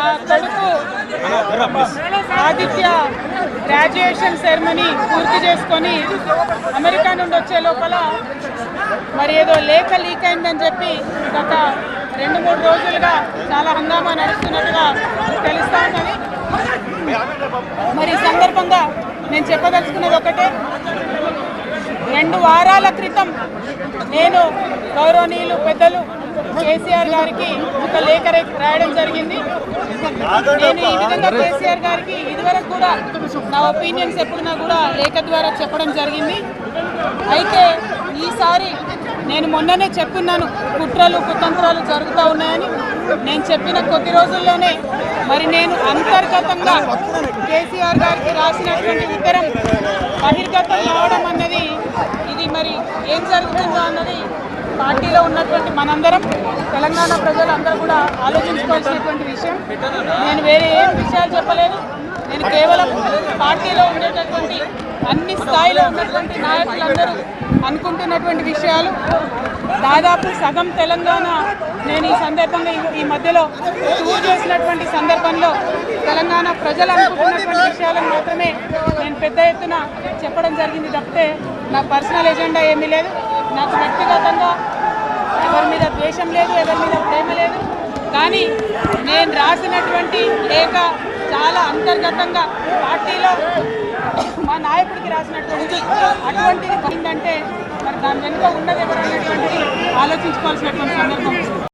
నా కొడుకు Aditya graduation ceremony పూర్తి చేసుకొని అమెరికా నుండి వచ్చే లోపల మరి ఏదో లేఖ లీక్ అయిందని చెప్పి గత 2-3 రోజులుగా చాలా హంగామా నడుస్తున్నట్టుగా తెలుస్తా ఉన్నది. మరి ఈ సందర్భంగా నేను చెప్పదలుచుకున్నది ఒకటే, 2 వారాల క్రితం నేను గౌరవనీయులు పెద్దలు కేసీఆర్ గారికి ఒక లేఖ రాయడం జరిగింది. నేను ఈ విధంగా కేసీఆర్ గారికి ఇదివరకు కూడా నా ఒపీనియన్స్ ఎప్పుడున్నా కూడా లేఖ ద్వారా చెప్పడం జరిగింది. అయితే ఈసారి నేను మొన్ననే చెప్పున్నాను, కుట్రలు కుతంత్రాలు జరుగుతూ ఉన్నాయని. నేను చెప్పిన కొద్ది రోజుల్లోనే మరి నేను అంతర్గతంగా కేసీఆర్ గారికి రాసినటువంటి ఉత్తరం బహిర్గతం కావడం అన్నది, ఇది మరి ఏం జరుగుతుందో అన్నది పార్టీలో ఉన్నటువంటి మనందరం, తెలంగాణ ప్రజలందరూ కూడా ఆలోచించుకోవాల్సినటువంటి విషయం. నేను వేరే ఏం విషయాలు చెప్పలేదు. నేను కేవలం పార్టీలో ఉండేటటువంటి అన్ని స్థాయిలో ఉన్నటువంటి నాయకులందరూ అనుకుంటున్నటువంటి విషయాలు. దాదాపు సగం తెలంగాణ నేను ఈ సందర్భంగా ఈ మధ్యలో టూర్ చేసినటువంటి సందర్భంలో తెలంగాణ ప్రజలు అనుకుంటున్నటువంటి విషయాలను మాత్రమే నేను పెద్ద ఎత్తున చెప్పడం జరిగింది తప్పితే నా పర్సనల్ ఎజెండా ఏమీ లేదు. నాకు వ్యక్తిగతంగా ఎవరి మీద ద్వేషం లేదు, ఎవరి మీద ప్రేమ లేదు. కానీ నేను రాసినటువంటి లేఖ చాలా అంతర్గతంగా పార్టీలో మా నాయకుడికి రాసినటువంటి అటువంటిది పోయిందంటే మరి దాని వెనుక ఉన్నది ఎవరనేటువంటిది ఆలోచించుకోవాల్సినటువంటి సందర్భం.